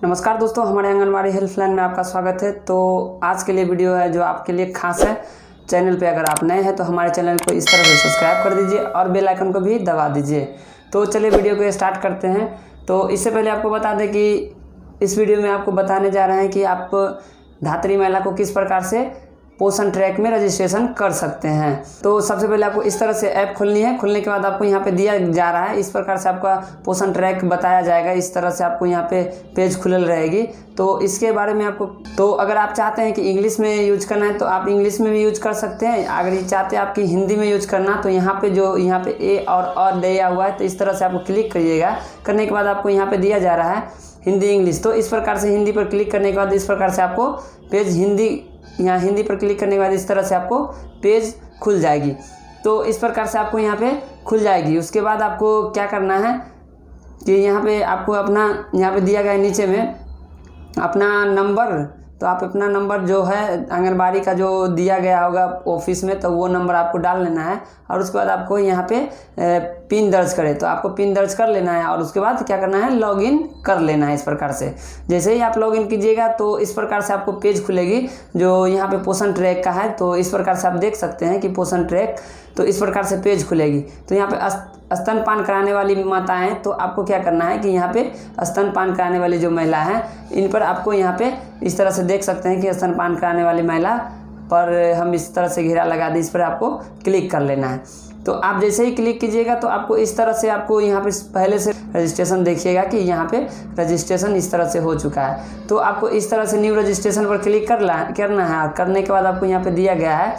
नमस्कार दोस्तों, हमारे आंगनबाड़ी हेल्पलाइन में आपका स्वागत है। तो आज के लिए वीडियो है जो आपके लिए खास है। चैनल पे अगर आप नए हैं तो हमारे चैनल को इस तरह से सब्सक्राइब कर दीजिए और बेल आइकन को भी दबा दीजिए। तो चलिए वीडियो को स्टार्ट करते हैं। तो इससे पहले आपको बता दें कि इस वीडियो में आपको बताने जा रहे हैं कि आप धात्री महिला को किस प्रकार से पोषण ट्रैक में रजिस्ट्रेशन कर सकते हैं। तो सबसे पहले आपको इस तरह से ऐप खोलनी है। खोलने के बाद आपको यहाँ पे दिया जा रहा है, इस प्रकार से आपका पोषण ट्रैक बताया जाएगा। इस तरह से आपको यहाँ पे पेज खुलल रहेगी। तो इसके बारे में आपको अगर आप चाहते हैं कि इंग्लिश में यूज करना है तो आप इंग्लिश में भी यूज कर सकते हैं। अगर ये चाहते हैं आपकी हिंदी में यूज करना तो यहाँ पे ए और दिया हुआ है, तो इस तरह से आपको क्लिक करिएगा। करने के बाद आपको यहाँ पे दिया जा रहा है हिंदी इंग्लिश। तो इस प्रकार से हिंदी पर क्लिक करने के बाद इस प्रकार से आपको पेज हिंदी पर क्लिक करने के बाद इस तरह से आपको पेज खुल जाएगी। तो इस प्रकार से आपको यहाँ पे खुल जाएगी। उसके बाद आपको क्या करना है कि यहाँ पे आपको अपना यहाँ पे दिया गया है नीचे में अपना नंबर। तो आप अपना नंबर जो है आंगनबाड़ी का जो दिया गया होगा ऑफिस में, तो वो नंबर आपको डाल लेना है। और उसके बाद आपको यहाँ पे पिन दर्ज करें तो आपको पिन दर्ज कर लेना है। और उसके बाद क्या करना है, लॉगिन कर लेना है। इस प्रकार से जैसे ही आप लॉगिन कीजिएगा तो इस प्रकार से आपको पेज खुलेगी जो यहाँ पे पोषण ट्रैक का है। तो इस प्रकार से आप देख सकते हैं कि पोषण ट्रैक, तो इस प्रकार से पेज खुलेगी। तो यहाँ पे स्तनपान कराने वाली माताएं, तो आपको क्या करना है कि यहाँ पे स्तनपान कराने वाली जो महिला है इन पर आपको यहाँ पे इस तरह से देख सकते हैं कि स्तनपान कराने वाली महिला पर हम इस तरह से घेरा लगा दें, इस पर आपको क्लिक कर लेना है। तो आप जैसे ही क्लिक कीजिएगा तो आपको इस तरह से आपको यहाँ पे पहले से रजिस्ट्रेशन देखिएगा कि यहाँ पे रजिस्ट्रेशन इस तरह से हो चुका है। तो आपको इस तरह से न्यू रजिस्ट्रेशन पर क्लिक करना है। और करने के बाद आपको यहाँ पे दिया गया है,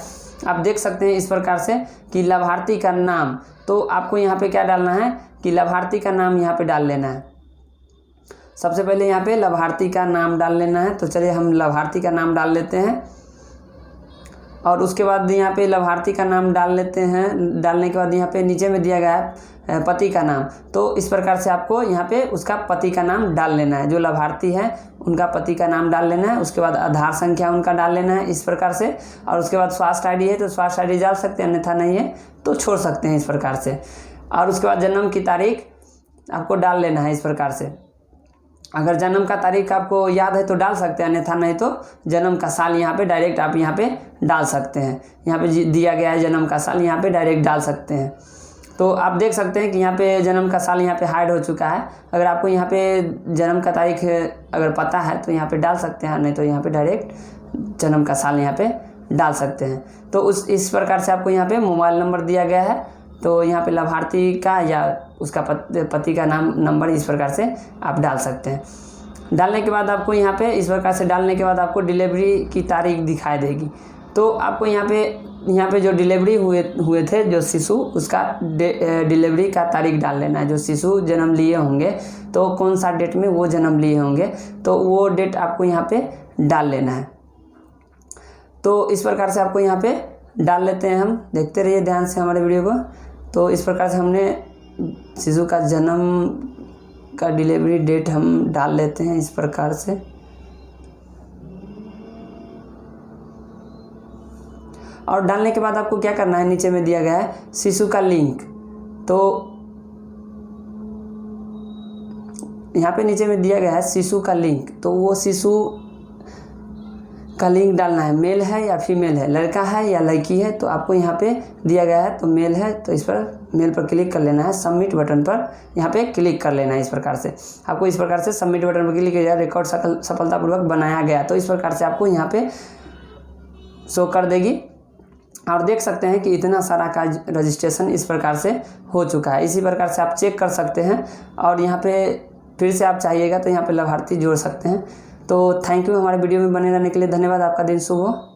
आप देख सकते हैं इस प्रकार से कि लाभार्थी का नाम। तो आपको यहाँ पे क्या डालना है कि लाभार्थी का नाम यहाँ पे डाल लेना है। सबसे पहले यहाँ पे लाभार्थी का नाम डाल लेना है। तो चलिए हम लाभार्थी का नाम डाल लेते हैं। और उसके बाद यहाँ पे लाभार्थी का नाम डाल लेते हैं। डालने के बाद यहाँ पे नीचे में दिया गया है पति का नाम। तो इस प्रकार से आपको यहाँ पे उसका पति का नाम डाल लेना है। जो लाभार्थी है उनका पति का नाम डाल लेना है। उसके बाद आधार संख्या उनका डाल लेना है इस प्रकार से। और उसके बाद स्वास्थ्य आईडी है तो स्वास्थ्य आईडी डाल सकते हैं, अन्यथा नहीं है तो छोड़ सकते हैं इस प्रकार से। और उसके बाद जन्म की तारीख आपको डाल लेना है इस प्रकार से। अगर जन्म का तारीख आपको याद है तो डाल सकते हैं, अन्यथा नहीं तो जन्म का साल यहाँ पे डायरेक्ट आप यहाँ पे डाल सकते हैं। यहाँ पे दिया गया है जन्म का साल, यहाँ पे डायरेक्ट डाल सकते हैं। तो आप देख सकते हैं कि यहाँ पे जन्म का साल यहाँ पे हाइड हो चुका है। अगर आपको यहाँ पे जन्म का तारीख अगर पता है तो यहाँ पे डाल सकते हैं, नहीं तो यहाँ पे डायरेक्ट जन्म का साल यहाँ पे डाल सकते हैं। तो इस प्रकार से आपको यहाँ पे मोबाइल नंबर दिया गया है। तो यहाँ पे लाभार्थी का या उसका पति का नाम नंबर इस प्रकार से आप डाल सकते हैं। डालने के बाद आपको यहाँ पे इस प्रकार से डालने के बाद आपको डिलीवरी की तारीख दिखाई देगी। तो आपको यहाँ पे जो डिलीवरी हुए थे जो शिशु, उसका डिलीवरी का तारीख डाल लेना है। जो शिशु जन्म लिए होंगे तो कौन सा डेट में वो जन्म लिए होंगे तो वो डेट आपको यहाँ पे डाल लेना है। तो इस प्रकार से आपको यहाँ पे डाल लेते हैं हम। देखते रहिए ध्यान से हमारे वीडियो को। तो इस प्रकार से हमने शिशु का जन्म का डिलीवरी डेट हम डाल लेते हैं इस प्रकार से। और डालने के बाद आपको क्या करना है, नीचे में दिया गया है शिशु का लिंक। तो यहाँ पे नीचे में दिया गया है शिशु का लिंक। तो वो शिशु का लिंक डालना है, मेल है या फीमेल है, लड़का है या लड़की है। तो आपको यहाँ पे दिया गया है तो मेल है, तो इस पर मेल पर क्लिक कर लेना है। सबमिट बटन पर यहाँ पे क्लिक कर लेना है। इस प्रकार से आपको इस प्रकार से सबमिट बटन पर क्लिक किया, रिकॉर्ड सफलतापूर्वक बनाया गया। तो इस प्रकार से आपको यहाँ पे शो कर देगी। और देख सकते हैं कि इतना सारा का रजिस्ट्रेशन इस प्रकार से हो चुका है। इसी प्रकार से आप चेक कर सकते हैं। और यहाँ पे फिर से आप चाहिएगा तो यहाँ पे लाभार्थी जोड़ सकते हैं। तो थैंक यू हमारे वीडियो में बने रहने के लिए। धन्यवाद। आपका दिन शुभ हो।